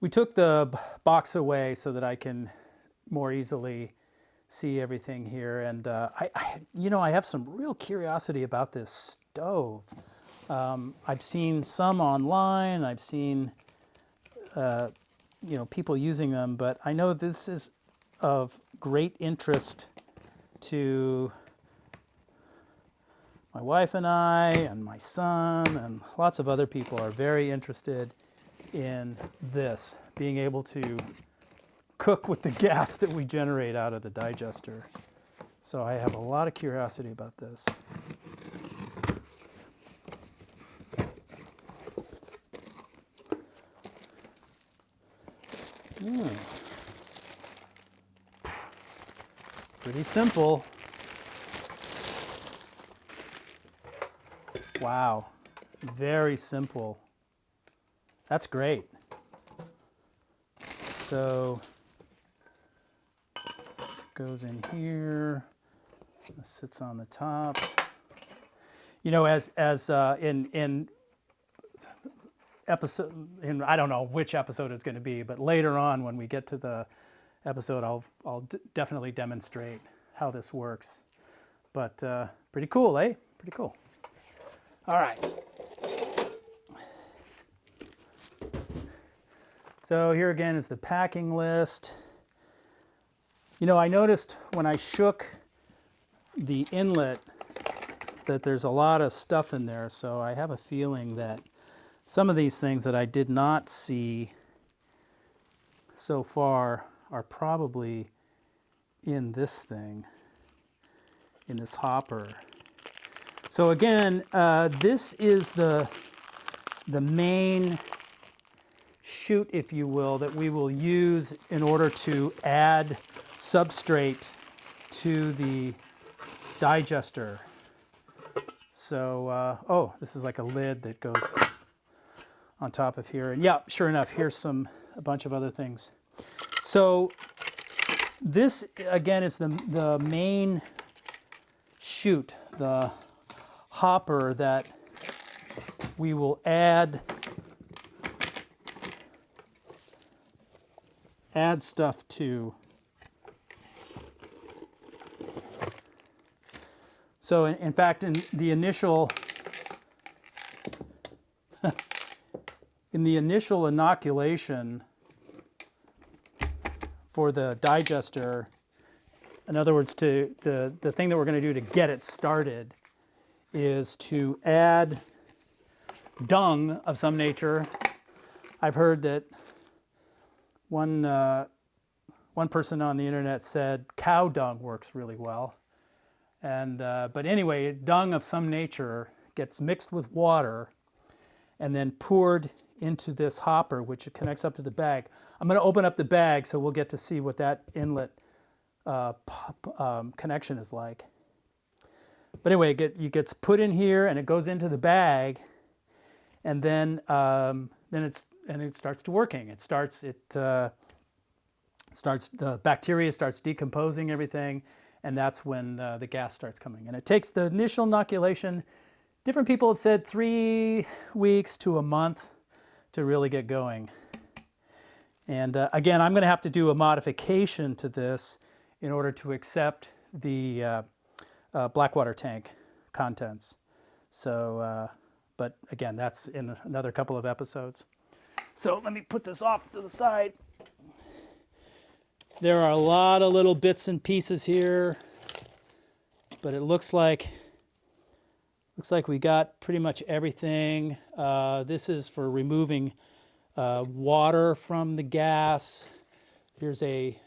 We took the box away so that I can more easily see everything here. And I have some real curiosity about this stove. I've seen some online. I've seen, people using them, but I know this is of great interest to my wife and I, and my son, and lots of other people are very interested in this, being able to cook with the gas that we generate out of the digester. So I have a lot of curiosity about this. Pretty simple. Wow, very simple. That's great. So this goes in here. This sits on the top. You know, as in episode, I don't know which episode it's going to be, but later on when we get to the episode, I'll definitely demonstrate how this works. But pretty cool, eh? Pretty cool. All right. So here again is the packing list. You know, I noticed when I shook the inlet that there's a lot of stuff in there, so I have a feeling that some of these things that I did not see so far are probably in this thing, in this hopper. So again, this is the main chute, if you will, that we will use in order to add substrate to the digester. So, this is like a lid that goes on top of here. And yeah, sure enough, here's a bunch of other things. So this, again, is the main chute, the hopper that we will add stuff to. So in fact, in the initial inoculation for the digester, in other words, the thing that we're going to do to get it started is to add dung of some nature. I've heard that one person on the internet said cow dung works really well. And but anyway, dung of some nature gets mixed with water and then poured into this hopper, which connects up to the bag. I'm going to open up the bag so we'll get to see what that inlet connection is like. But anyway, it gets put in here and it goes into the bag, and then it starts to working. The bacteria starts decomposing everything, and that's when the gas starts coming. And it takes the initial inoculation. Different people have said 3 weeks to a month to really get going. And again, I'm going to have to do a modification to this in order to accept the Blackwater tank contents. So, but again, that's in another couple of episodes. So let me put this off to the side. There are a lot of little bits and pieces here, but it looks like we got pretty much everything. This is for removing water from the gas. Here's a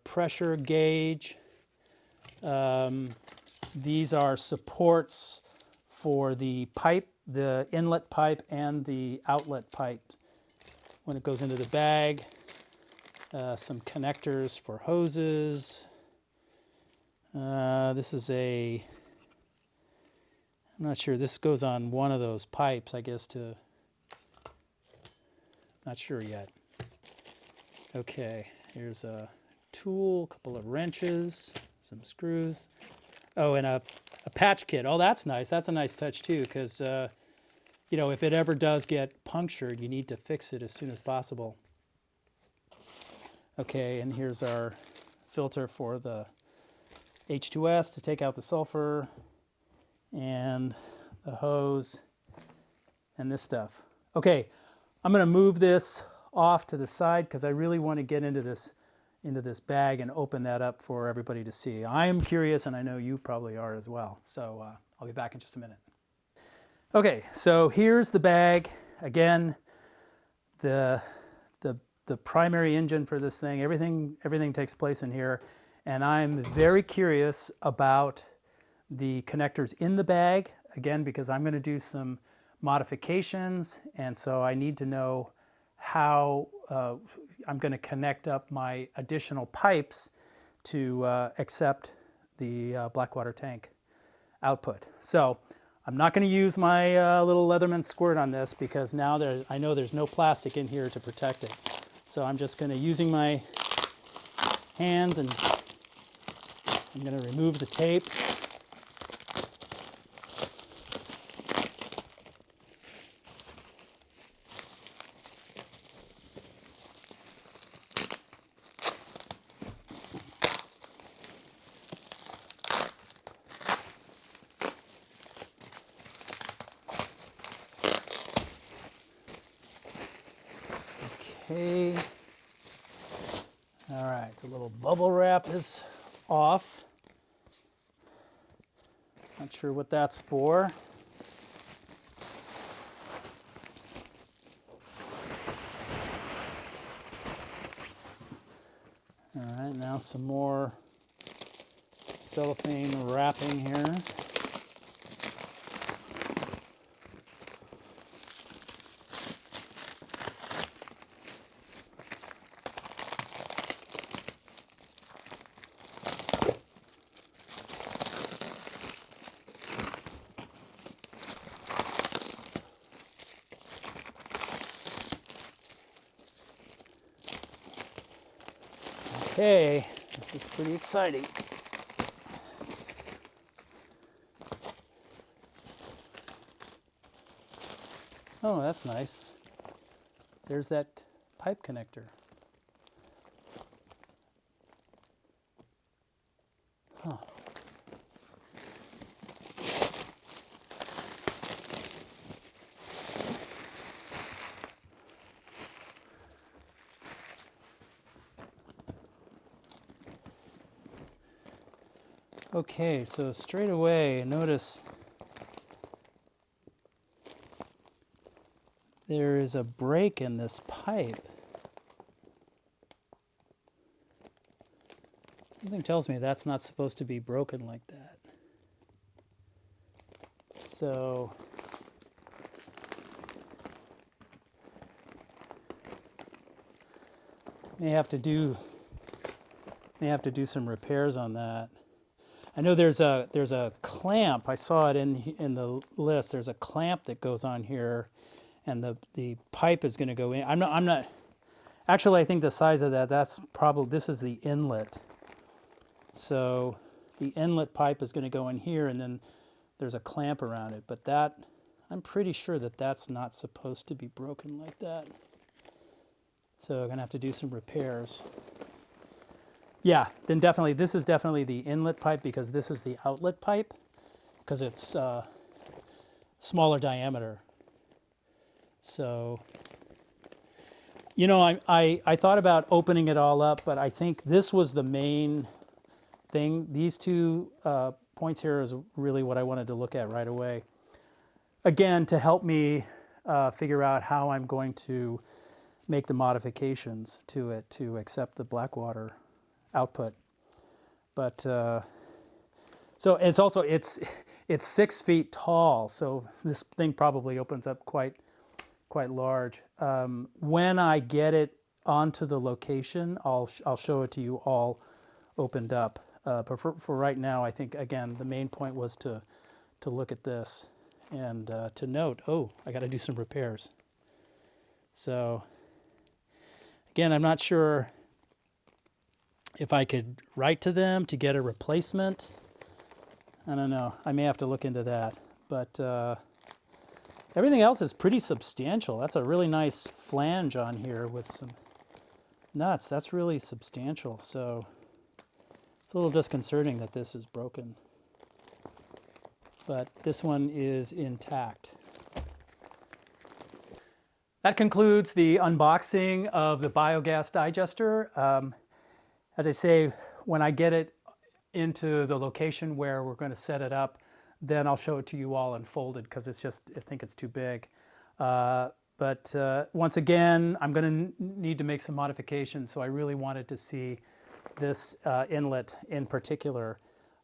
pressure gauge. These are supports for the pipe, the inlet pipe and the outlet pipe when it goes into the bag. Some connectors for hoses. This is I'm not sure, this goes on one of those pipes, I guess, not sure yet. Okay, here's a tool, a couple of wrenches, some screws. Oh, and a patch kit. Oh, that's nice. That's a nice touch too, because if it ever does get punctured, you need to fix it as soon as possible. Okay, and here's our filter for the H2S to take out the sulfur, and the hose, and this stuff. Okay, I'm going to move this off to the side because I really want to get into this bag and open that up for everybody to see. I am curious, and I know you probably are as well. So I'll be back in just a minute. Okay, so here's the bag. Again, the primary engine for this thing, everything takes place in here. And I'm very curious about the connectors in the bag, again, because I'm going to do some modifications. And so I need to know how I'm going to connect up my additional pipes to accept the Blackwater tank output. So I'm not going to use my little Leatherman squirt on this because now I know there's no plastic in here to protect it. So I'm just going to, using my hands, and I'm going to remove the tape. Okay. All right, the little bubble wrap is off. Not sure what that's for. All right, now some more cellophane wrapping here. Okay, this is pretty exciting. Oh, that's nice. There's that pipe connector. Huh. Okay, so straight away, notice there is a break in this pipe. Something tells me that's not supposed to be broken like that. So may have to do some repairs on that. I know there's a clamp. I saw it in the list. There's a clamp that goes on here, and the pipe is going to go in. I'm not. Actually, I think the size of that's probably, this is the inlet. So the inlet pipe is going to go in here, and then there's a clamp around it. But that, I'm pretty sure that that's not supposed to be broken like that. So I'm going to have to do some repairs. Yeah, then definitely, this is definitely the inlet pipe because this is the outlet pipe because it's smaller diameter. So, you know, I thought about opening it all up, but I think this was the main thing. These two points here is really what I wanted to look at right away. Again, to help me figure out how I'm going to make the modifications to it to accept the Blackwater output. But so it's also it's 6 feet tall, so this thing probably opens up quite large. When I get it onto the location, I'll show it to you all opened up. But for right now, I think again the main point was to look at this and to note, oh, I got to do some repairs. So again, I'm not sure if I could write to them to get a replacement. I don't know. I may have to look into that. But everything else is pretty substantial. That's a really nice flange on here with some nuts. That's really substantial. So it's a little disconcerting that this is broken. But this one is intact. That concludes the unboxing of the biogas digester. As I say, when I get it into the location where we're going to set it up, then I'll show it to you all unfolded because it's just, I think it's too big. But once again, I'm going to need to make some modifications, so I really wanted to see this inlet in particular.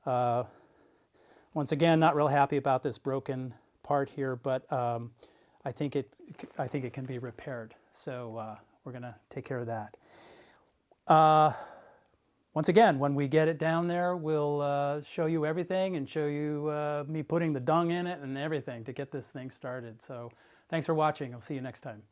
Once again, not real happy about this broken part here, but I think it can be repaired. So we're going to take care of that. Once again, when we get it down there, we'll show you everything and show you me putting the dung in it and everything to get this thing started. So thanks for watching. I'll see you next time.